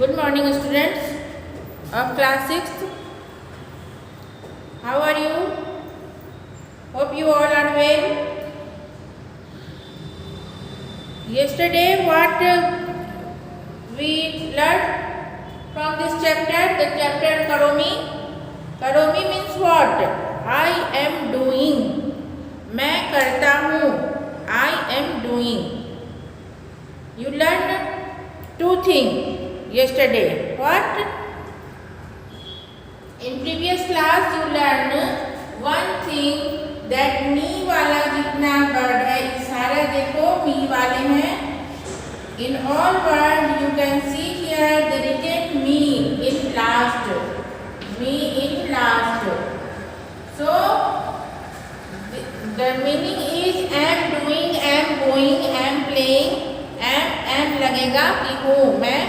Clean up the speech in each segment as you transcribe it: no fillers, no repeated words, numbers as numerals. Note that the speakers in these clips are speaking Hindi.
Good morning, students of class 6th. How are you? Hope you all are well. Yesterday, what we learned from this chapter, the chapter Karomi. Karomi means what? I am doing. मैं करता हूँ. I am doing. You learned two things yesterday. What? In previous class you learned one thing that me वाला जितना word है, सारा देखो me वाले हैं. In all word you can see here the written me in last. Me in last. So the meaning is am doing, am going, am playing. am लगेगा कि हूँ मैं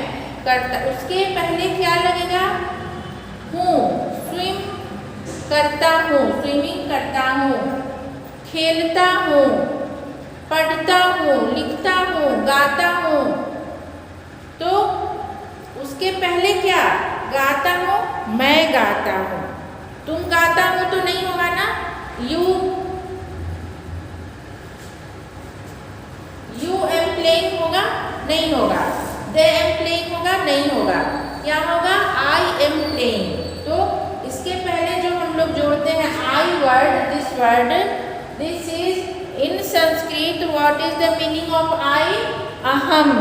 करता. उसके पहले क्या लगेगा? हूँ. स्विम करता हूँ, स्विमिंग करता हूँ. खेलता हूँ, पढ़ता हूँ, लिखता हूँ, गाता हूँ. तो उसके पहले क्या? गाता हूँ, मैं गाता हूँ. तुम गाता हूँ तो नहीं होगा ना. यू एम प्लेइंग होगा? नहीं होगा. दे एम प्लेइंग होगा? नहीं होगा. क्या होगा? I am playing. तो इसके पहले जो हम लोग जोड़ते हैं I word, this is in Sanskrit. What is the meaning of I? अहम.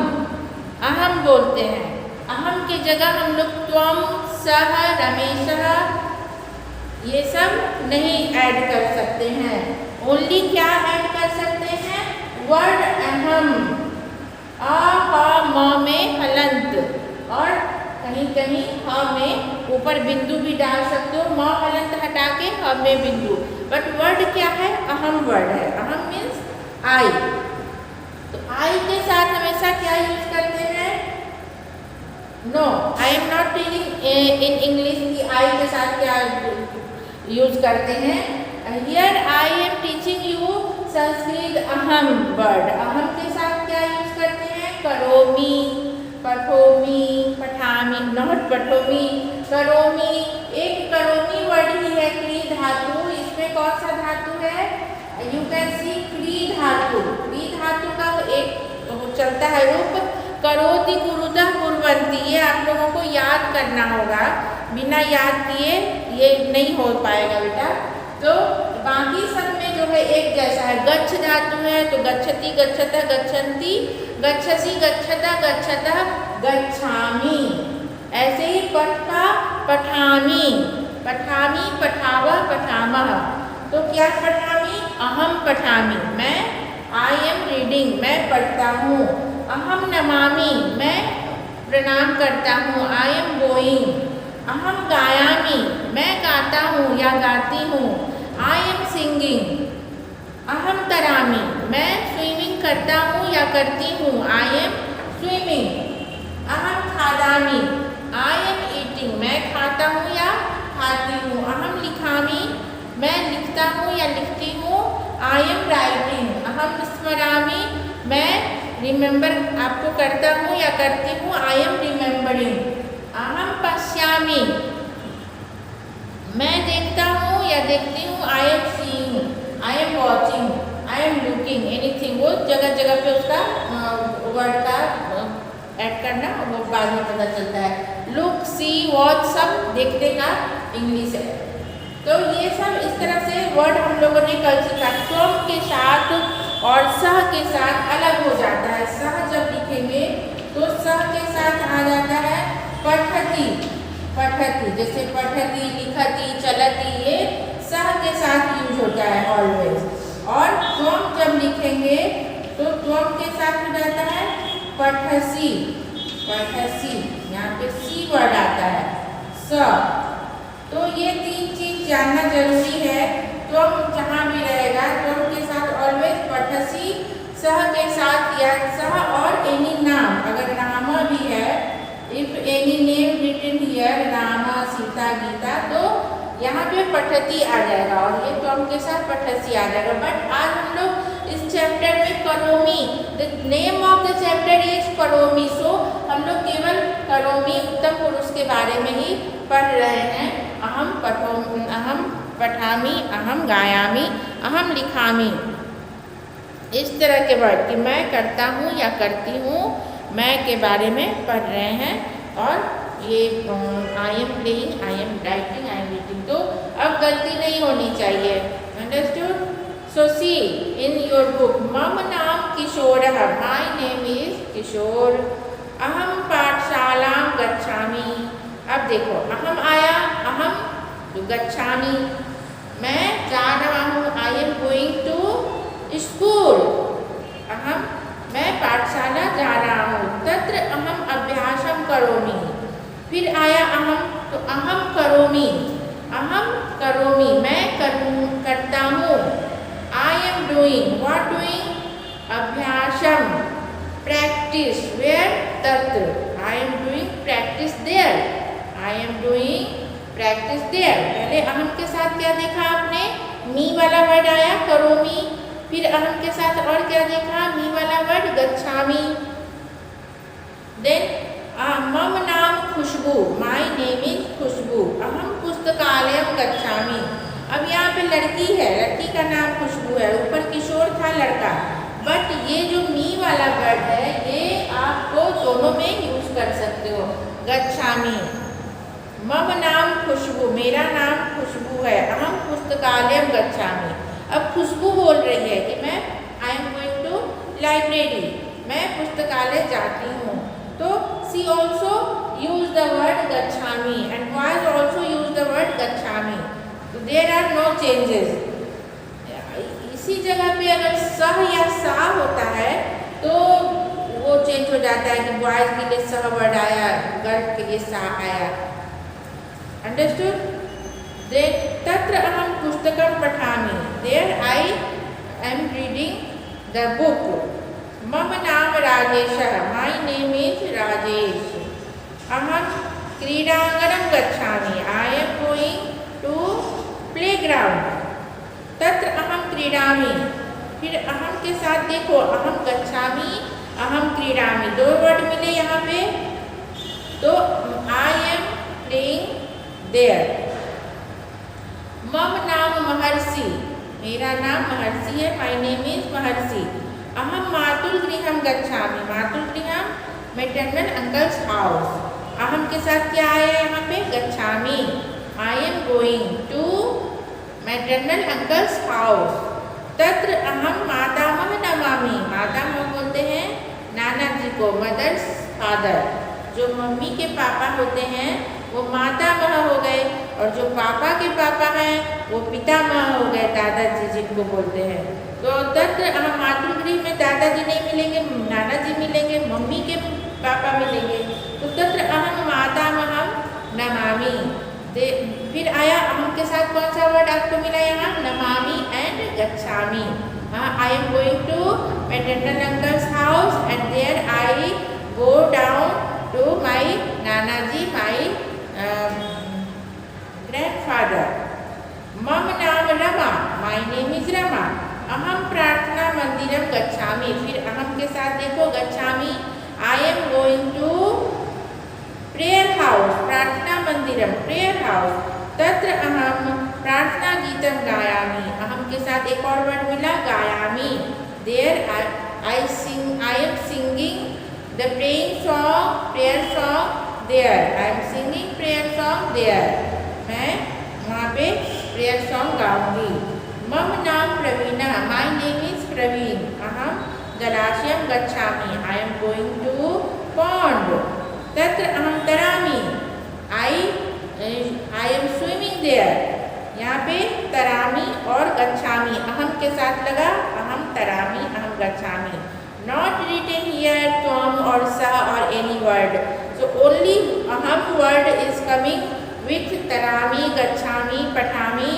अहम बोलते हैं. अहम की जगह हम लोग त्वम, सह, रमेशः ये सब नहीं ऐड कर सकते हैं. ओनली क्या ऐड कर सकते हैं? वर्ड अहम. आ, हा, म में हलंत और कहीं कहीं ह में ऊपर बिंदु भी डाल सकते हो. म हलंत हटा के ह में बिंदु. बट वर्ड क्या है? अहम वर्ड है. अहम मीन्स आई. तो आई के साथ हमेशा क्या यूज करते हैं? No, I am not teaching in English की आई के साथ क्या यूज करते हैं. Here I am teaching you Sanskrit अहम वर्ड. अहम के साथ क्या यूज करते हैं? करोमी, पठोमी, पठामी, नॉट पठोमी, करोमी. एक करोमी वर्ड ही है, क्री धातु. इसमें कौन सा धातु है? यू कैन सी क्री धातु. क्री धातु का एक चलता है रूप करोति, कुरुतः, कुर्वन्ति. ये आप लोगों को याद करना होगा. बिना याद किए ये नहीं हो पाएगा बेटा. तो बाकी सब में जो है एक जैसा है. गच्छ धातु है तो गच्छति, गच्छतः, गच्छन्ति, गच्छसि, गच्छता, गच्छतः, गच्छामि. ऐसे ही पठा, पठामि, पठामि, पठावः, पठामः. तो क्या पठामि? अहम पठामि. मैं आई एम रीडिंग, मैं पढ़ता हूँ. अहम नमामि, मैं प्रणाम करता हूँ. I am going. अहम गायामि, मैं गाता हूँ या गाती हूँ. I am singing. अहम तरामि, मैं स्विमिंग करता हूँ या करती हूँ. I am swimming. अहम खादामि, आई एम ईटिंग, मैं खाता हूँ या खाती हूँ. अहम लिखामि, मैं लिखता हूँ या लिखती हूँ. I am writing. अहम स्मरामि, मैं रिमेंबर आपको करता हूँ या करती हूँ. I M remembering. अहम पश्यामि, मैं देखता हूँ या देखती हूँ. I am seeing, I am watching, I am looking. Anything. वो जगह जगह पे उसका वर्ड का ऐड करना वो बाद में पता चलता है. लुक, सी, वॉच सब देखने का इंग्लिश है. तो ये सब इस तरह से वर्ड हम लोगों ने कल सीखा. त्वम के साथ और सह के साथ अलग हो जाता है. सह जब लिखेंगे तो सह के साथ आ जाता है पठति. पठति जैसे पठति, लिखति, चलति, ये सह के साथ यूज होता है ऑलवेज. और त्वम जब लिखेंगे तो त्वम के साथ हो जाता है पठसि. पठसि यहाँ पे सी वर्ड आता है. स. तो ये तीन चीज जानना जरूरी है. त्वम जहाँ भी रहेगा त्वम के साथ ऑलवेज पठसि. सह के साथ या सह और एनी नाम, अगर नाम भी है, if any name written here, Ram, Sita, Gita, तो यहाँ पे पठति आ जाएगा और ये त्वम के साथ पठसि आ जाएगा. बट आज हम लोग इस चैप्टर में करोमी, the name of the chapter is करोमी. सो हम लोग केवल करोमी उसके बारे में ही पढ़ रहे हैं। अहम पठामी, अहम गायामी, अहम लिखामी, इस तरह के वर्ड कि मैं करता हूँ या करती हूँ, मैं के बारे में पढ़ रहे हैं। और ये I am playing, I am writing, I am reading, तो अब गलती नहीं होनी चाहिए। Understood? So see in your book, मम नाम किशोर, माई नेम इज किशोर, अहम पाठशाला गच्छामी। अब देखो अहम आया, अहम जो गच्छामी, मैं जा रहा हूँ, I am going to school, अहम मैं पाठशाला जा रहा हूँ। तत्र अहम अभ्यासम करोमि, फिर आया अहम, तो अहम करोमि, मैं करता हूँ। I am doing, what doing, अभ्यासम, प्रैक्टिस, वेयर, तत्र, I am doing practice there, I am doing practice there. पहले अहम के साथ क्या देखा आपने, मी वाला वर्ड आया करोमी, फिर अहम के साथ और क्या देखा, मी वाला वर्ड गच्छामी। देन मम नाम खुशबू, माई नेम इज खुशबू, अहम पुस्तकालयम गच्छामी। अब यहाँ पे लड़की है, लड़की का नाम खुशबू है, ऊपर किशोर था लड़का, बट ये जो मी वाला वर्ड है ये आपको दोनों में यूज कर सकते हो। गच्छामी, मम नाम खुशबू, मेरा नाम खुशबू है, अहम पुस्तकालयम गच्छामी। अब खुशबू बोल रही है कि मैं I am going to library, मैं पुस्तकालय जाती हूँ। तो she also use the word गच्छामी and boys also use the word गच्छामी, तो देयर आर नो चेंजेस। इसी जगह पे अगर सह या सा होता है तो वो चेंज हो जाता है कि बॉयज के लिए सह वर्ड आया, गर्ल के लिए सा आया। अंडरस्टूड? देन तत्र अहम पुस्तकम पठामि, there I am reading the book. मम नाम Rajesh, my name is Rajesh, अहम क्रीडांगणम गच्छामि, I am going to playground. तत्र अहम क्रीडामि, फिर अहम के साथ देखो अहम गच्छामि, अहम क्रीडामि, दो वर्ड मिले यहाँ पे, तो आई एम प्लेइंग देयर। मम नाम महर्षि, मेरा नाम महर्षि है, माई नेम इज महर्षि, अहम मातुल गृहम गच्छामि, मातुल गृहम मैटरनल अंकल्स हाउस, अहम के साथ क्या आया यहाँ पे, गच्छामि, I am going to maternal uncle's house. तत्र अहम मातामह नमामि, मातामह बोलते हैं नाना जी को, मदर्स फादर, जो मम्मी के पापा होते हैं वो मातामह हो गए, और जो पापा के पापा हैं वो पितामह हो गए, दादाजी जिनको बोलते हैं। तो तत्र अहम मातृगृह में दादाजी नहीं मिलेंगे, नाना जी मिलेंगे, मम्मी के पापा मिलेंगे, तो तत्र अहम मातामहम नमामि। फिर आया अहम के साथ कौन सा वर्ड आपको मिला यहाँ, नमामि एंड गच्छामि। I am going to maternal uncle's house and there I go down to my नानाजी, माई ग्रैंडफादर। मम नाम Rama, my name is Rama, अहम प्रार्थना मंदिरम गच्छामि, फिर अहम के साथ देखो गच्छामि, I am going to prayer house, प्रार्थना मंदिरम प्रेयर हाउस। तत्र अहम प्रार्थना गीतम गायामि, अहम के साथ एक और वर्ड मिला गायामि, there I am singing the praying song, prayer song there, I am singing prayer song there, मैं वहाँ पे प्रेयर सॉन्ग गाऊंगी। मम नाम Praveena, my name is Praveen, अहम जलाशयम गच्छामि, I am going to pond. तत्र अहम तरामि, आई एम स्विमिंग देयर, यहाँ पे तरामी और गच्छामी अहम के साथ लगा, अहम तरामी, अहम गच्छामी। Not written here Tom or Sa or any word. So only aham word is coming with tarami, gachami, patami.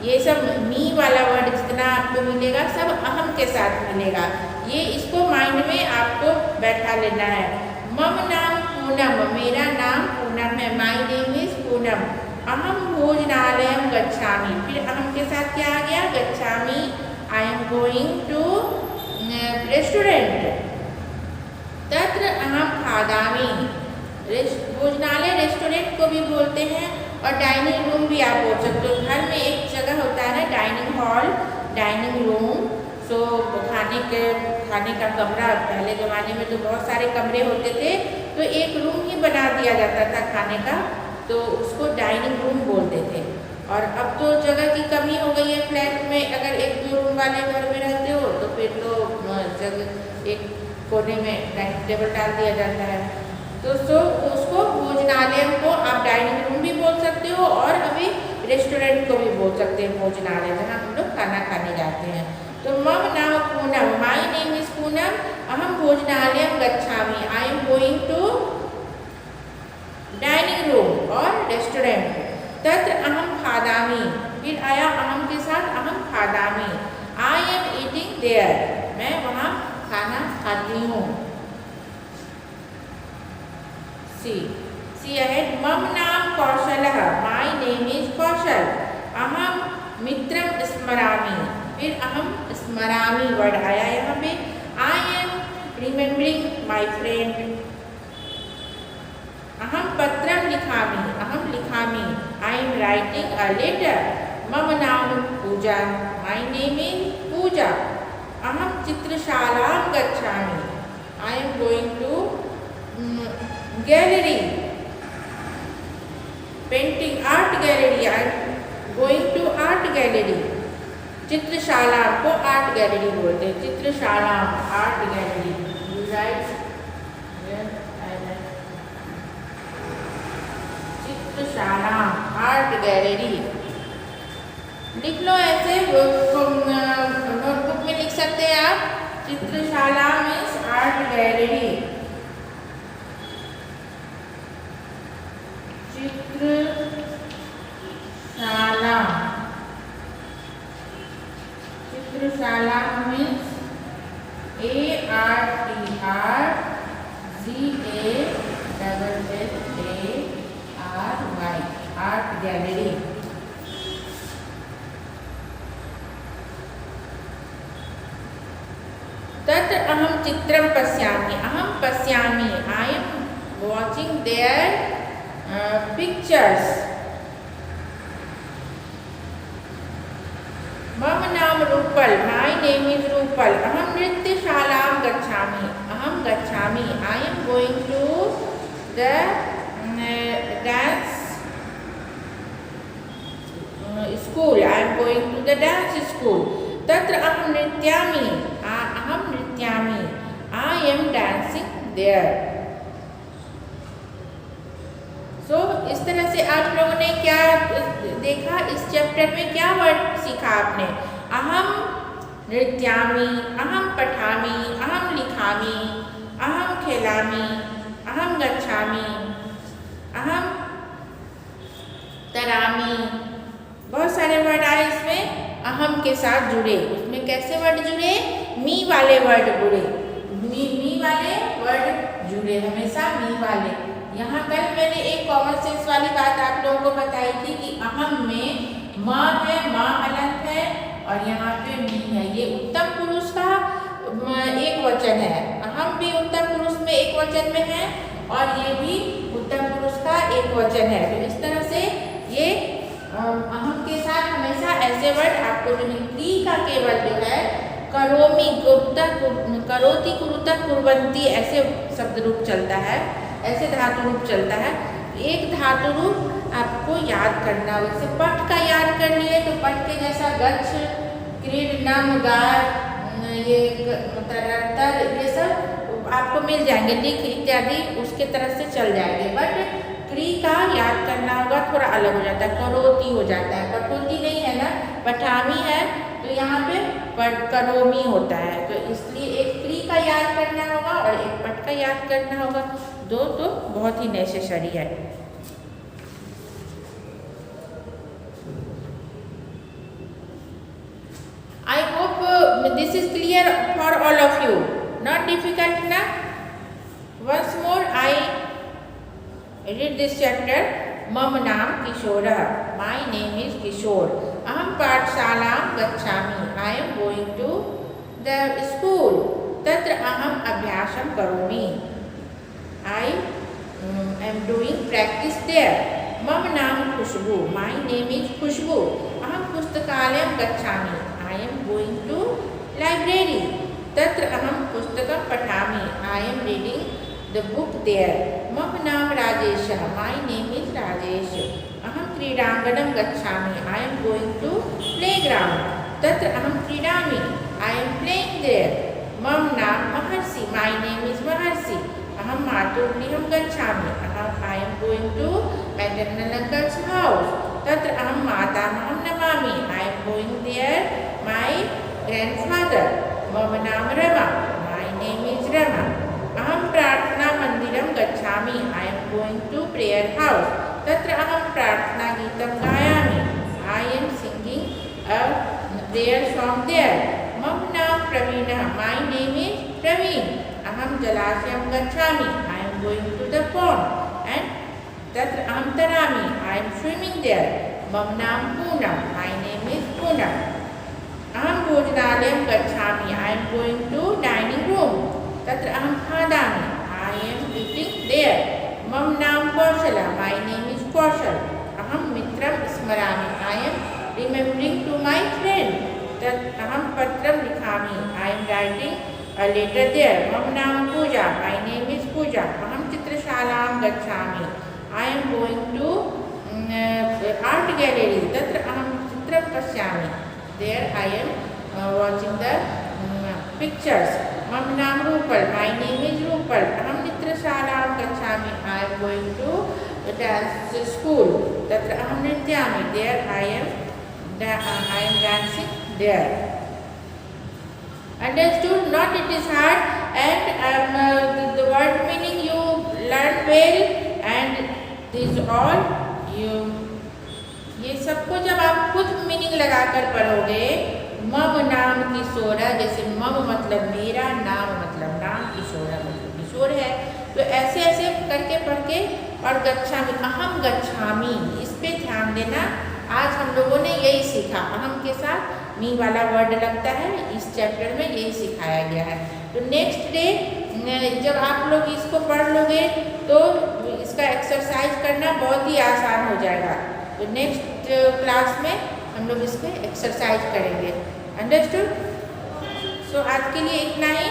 ये सब मी वाला वर्ड जितना आपको मिलेगा सब अहम के साथ मिलेगा। ये इसको माइंड में आपको बैठा लेना है। मम नाम पूनम, मेरा नाम पूनम है, माई नेम इज पूनम, अहम भोजनालयम गच्छामी, फिर अहम के साथ क्या आ गया, गच्छामी, I am going to restaurant. तत्र अहम खादामी, भोजनालय रेस्टोरेंट को भी बोलते हैं और डाइनिंग रूम भी आप बोल सकते हो। घर में एक जगह होता है ना, डाइनिंग हॉल, डाइनिंग रूम। सो खाने का कमरा, पहले ज़माने में तो बहुत सारे कमरे होते थे, तो एक रूम ही बना दिया जाता था खाने का, तो उसको डाइनिंग रूम बोलते थे। और अब तो जगह की कमी हो गई है फ्लैट में, अगर 1-2 रूम वाले घर में रहते हो तो फिर तो जगह एक कोने में डाइनिंग टेबल डाल दिया जाता है। तो उसको भोजनालय को आप डाइनिंग रूम भी बोल सकते हो और अभी रेस्टोरेंट को भी बोल सकते हैं भोजनालय, जहाँ हम लोग खाना खाने जाते हैं। तो मम नाम Poonam, my name is Poonam, अहम भोजनालयम गच्छामि, I am going to dining room और रेस्टोरेंट। तत्र अहम खादामि, फिर आया अहम के साथ अहम खादामि, आई एम ईटिंग देयर, मैं वहाँ खाना खाती हूँ। सी अहेड, मम नाम कौशलः, माई नेम इज कौशल, अहम मित्रम स्मरामि, फिर अहम स्मरामि वर्ड आया यहाँ पे, I am remembering my friend, अहम पत्रम लिखामि, अहम लिखामि, I am writing a letter, मम नाम पूजा, माई नेम इज पूजा, अहम चित्रशालां गच्छामि, I am going to gallery, painting art gallery, I am going to art gallery. चित्रशाला को आर्ट गैलरी बोलते हैं, चित्रशाला आर्ट गैलरी, यू राइट चित्रशाला आर्ट गैलरी, लिख लो ऐसे, नोटबुक में लिख सकते हैं आप, चित्रशाला मीन्स आर्ट गैलरी, चित्रशाला, चित्रशाला मीन्स ARTGALLARY, आर्ट गैलरी। तत्र अहम चित्रम पश्यामि, अहम पश्यामि, I am watching there pictures. मम नाम Rupal, my name is Rupal, अहम नृत्यशालां गच्छामि, अहम गच्छामि, I am going to the dance school, I am going to the dance school. तत्र अहम नृत्यामि, अहम नृत्यामि, I am dancing there. So इस तरह से आप लोगों ने क्या देखा, इस चैप्टर में क्या वर्ड सीखा आपने, अहम नृत्यामि, अहम पठामि, अहम लिखामि, अहम खेलामि, अहम गच्छामि, अहम तरामि, बहुत सारे वर्ड आए इसमें अहम के साथ जुड़े। उसमें कैसे वर्ड जुड़े, मी वाले वर्ड जुड़े, मी वाले वर्ड जुड़े, हमेशा मी वाले। यहाँ कल मैंने एक कॉमन सेंस वाली बात आप लोगों को बताई थी कि अहम में माँ है, माँ हलंत है, और यहाँ पे मी है, ये उत्तम पुरुष का एक वचन है, अहम भी उत्तम पुरुष में एक वचन में है और ये भी उत्तम पुरुष का एक वचन है। तो इस तरह से ये अहम के साथ हमेशा ऐसे वर्ड आपको जो क्री का केवल जो है करोमी, करोति, कुरुता, कुर्वन्ति, ऐसे शब्द रूप चलता है, ऐसे धातु रूप चलता है। एक धातु रूप आपको याद करना, वैसे पट का याद कर लिए तो पट के जैसा गच्छ, क्रीड, नम, गार, ये तरतर, ये सब आपको मिल जाएंगे, लिख इत्यादि उसके तरह से चल जाएंगे। बट क्री का याद करना होगा, थोड़ा अलग हो जाता है, करोती हो जाता है, पठोती नहीं है ना, पठामी है, तो यहाँ पे करोमी होता है। तो इसलिए एक क्री का याद करना होगा और एक पट का याद करना होगा, दो तो बहुत ही नेसेसरी है। I hope this is clear for all of you, not difficult na? Once more I read this chapter. मम नाम किशोरः, my name is Kishore, अहम पाठशालां गच्छामि, I am going to the school, तत्र अहम अभ्यासं करोमि, I am doing practice there. मम नाम खुशबू, my name is खुशबू. अहम पुस्तकालयं गच्छामि, I am going to library. तत्र अहम पुस्तकं पठामि, I am reading the book there. मम नाम राजेशः, my name is राजेश. अहम क्रीडांगणं गच्छामि, I am going to playground. तत्र अहम क्रीडामि, I am playing there. मम नाम महर्षि, my name is महर्षि. अहम मातुगृहं गच्छामि, I am going to maternal uncle's house. तत्र अहम मातामहं Namami, I am going there my grandfather. मम नाम Rama, my name is Rama. अहम प्रार्थना मंदिरं गच्छामि, I am going to prayer house. तत्र अहम प्रार्थना गीतं गायामि, I am singing a prayer song there. मम नाम प्रवीणः, my name is प्रवीण. अहम जलाशयं गच्छामि, I am going to the pond. And तत्र अहम तरामि, I am swimming there. मम नाम Poonam, my name is Poonam. अहम भोजनालयं गच्छामि, I am going to dining room. तत्र अहम खादामि, I am eating there. मम नाम कौशल, my name is कौशल. अहम मित्रं स्मरामि, I am remembering to my friend. तत् अहम पत्रं लिखामि, I am writing a letter there. मम नाम पूजा, my name is पूजा. अहम चित्रशालां गच्छामि, I am going to art gallery. तत्र अहम चित्रं पश्यामि, there I am watching the pictures. मम नाम Rupal, my name is Rupal. अहम चित्रशालां गच्छामि, I am going to dance school. तत्र अहम नृत्यामि, there I am dancing there. Understood? Not it is hard, and the word meaning you learn well, and this all you ये सबको जब आप खुद मीनिंग लगाकर पढ़ोगे, मम नाम किशोर, जैसे मम मतलब मेरा, नाम मतलब नाम, किशोर मतलब किशोर है, तो ऐसे ऐसे करके पढ़ के, और गच्छामि, अहम गच्छामि, इस पे ध्यान देना. आज हम लोगों ने यही सीखा, अहम के साथ मी वाला वर्ड लगता है, इस चैप्टर में यही सिखाया गया है. तो नेक्स्ट डे जब आप लोग इसको पढ़ लोगे तो इसका एक्सरसाइज करना बहुत ही आसान हो जाएगा. तो नेक्स्ट क्लास में हम लोग इसके एक्सरसाइज करेंगे. अंडरस्टूड? सो आज के लिए इतना ही.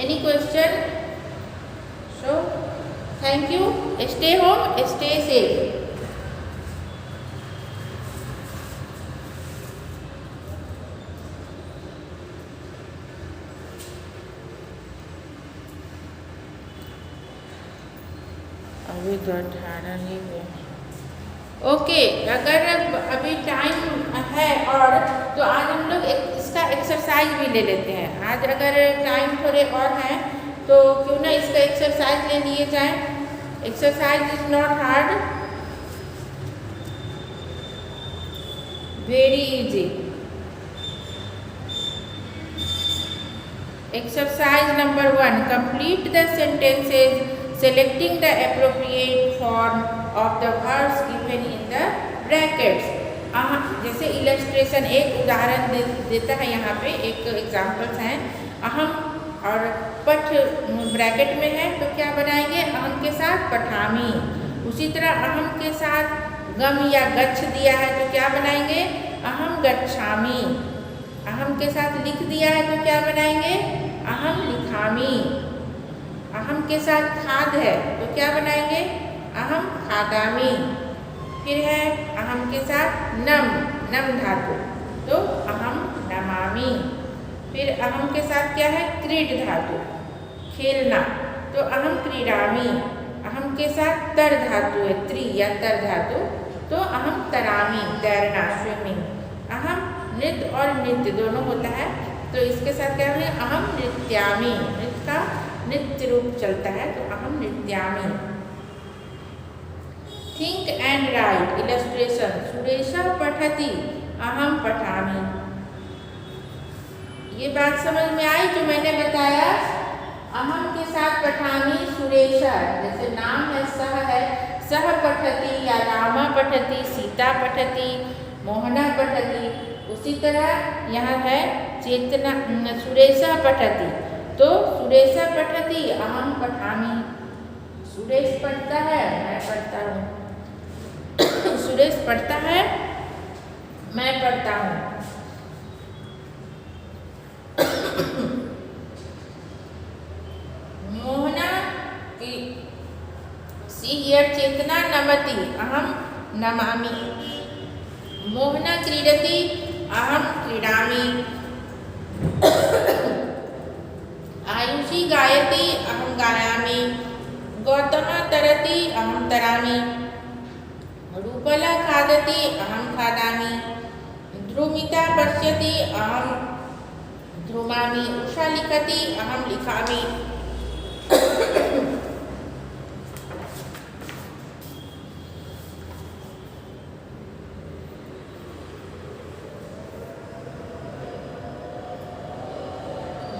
Any question? So thank you. Stay home, stay safe. अभी तो 18 ही हुए. ओके, अगर अभी टाइम है और तो आज हम लोग इसका एक्सरसाइज भी ले लेते हैं. आज अगर टाइम थोड़े और हैं तो क्यों ना इसका एक्सरसाइज ले लिए जाए. Exercise is not hard, very easy. Exercise number 1, complete the sentences selecting the appropriate form of the verbs given in the brackets. जैसे इलस्ट्रेशन एक उदाहरण देता है, यहाँ पे एक एग्जाम्पल्स हैं. अहम और पठ ब्रैकेट में है तो क्या बनाएंगे, अहम के साथ पठामी. उसी तरह अहम के साथ गम या गच्छ दिया है तो क्या बनाएंगे, अहम गच्छामी. अहम के साथ लिख दिया है तो क्या बनाएंगे, अहम लिखामी. अहम के साथ खाद है तो क्या बनाएंगे, अहम खादामी. फिर है अहम के साथ नम, नम धातु, तो अहम नमामी. फिर अहम के साथ क्या है, क्रीड धातु, खेलना, तो अहम क्रीडामी. अहम के साथ तर धातु है, त्रि या तर धातु, तो अहम तरामी, तैरना, स्विमिंग. अहम नृत्य और नृत्य दोनों होता है, तो इसके साथ क्या है, अहम नृत्यामी. नृत्य का नित्य रूप चलता है, तो अहम नृत्यामी. Think and write illustration. सुरेशा पठति, अहम पठामी. ये बात समझ में आई जो मैंने बताया. अहम के साथ पठामी सुरेशा, जैसे नाम है सह है, सह पठति या रामा पठति, सीता पठति, मोहना पठति. उसी तरह यहाँ है चेतना, सुरेशा पठति, तो सुरेशा पठति, अहम पठामी. सुरेश पढ़ता है, मैं पढ़ता हूँ। सुरेश पढ़ता है, मैं पढ़ता हूँ। मोहना की सी हियर चेतना नमति अहम नमामि। मोहना क्रीडति अहम क्रीडामि। आयुषी गायति अहम गायामि। गौतमा तरति अहम तरामि। रूपला खादति अहम खादामि। ध्रुमिता पश्यति अहम ध्रुमामि। उषा लिखति अहम लिखामि।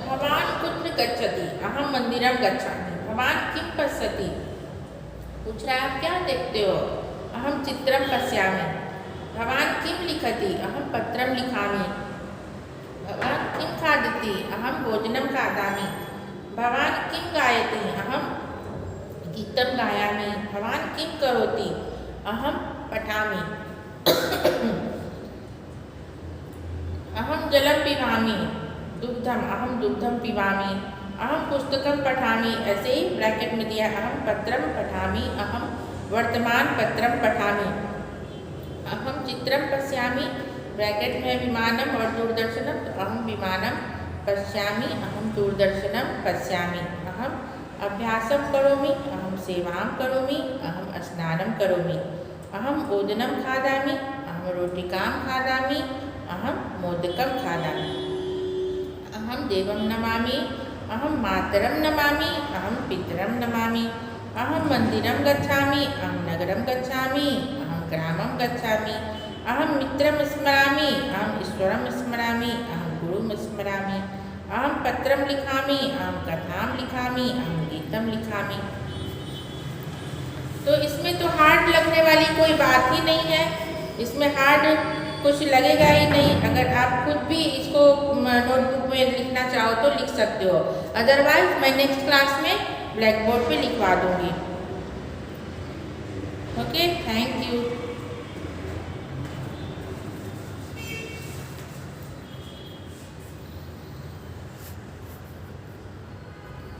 भवान कुत्र गच्छति अहम मंदिरम गच्छामि। भवान किम पश्यति, पूछ रहा है आप क्या देखते हो। अहम चित्रम पश्यामि। भवान किम लिखति अहम पत्रम लिखामि। भवान किम खादति अहम भोजनम खादामि। भवान किम गायति अहम गीतम गायामि। भवान किम करोति अहम पठामि। अहम जलम पिबामि। दुग्धम अहम दुग्धम पिबामि। अहम पुस्तकम पठामि। ऐसे ही ब्रैकेट में दिया अहम पत्रम पठामि। अहम वर्तमान पत्रम पठामि। अहम चित्रम पश्यामि, ब्रैकेट में विमानम और दूरदर्शनम, तो अहम विमानम पश्यामि, अहम दूरदर्शनम पश्यामि। अहम अभ्यासम करोमि, अहम सेवां करोमि, अहम स्नानं करोमि। अहम ओदनं खादामि, अहम रोटिकां खादामि, अहम मोदकं खादामि। अहम देवं नमामि, अहम मातरं नमामि, अहम पितरं नमामि। अहम मंदिरं गच्छामि, अहम नगरं गच्छामि, अहम ग्रामं गच्छामि। अहम मित्रं स्मरामि, अहम ईश्वरं स्मरामि, अहम गुरुं स्मरामि। अहम पत्रं लिखामि, अहम कथां लिखामि, अहम गीतं लिखामि। तो इसमें तो हार्ड लगने वाली कोई बात ही नहीं है, इसमें हार्ड कुछ लगेगा ही नहीं। अगर आप खुद भी इसको नोटबुक में लिखना चाहो तो लिख सकते हो, अदरवाइज मैं नेक्स्ट क्लास में ब्लैक बोर्ड पे लिखवा दूंगी। Okay, thank you.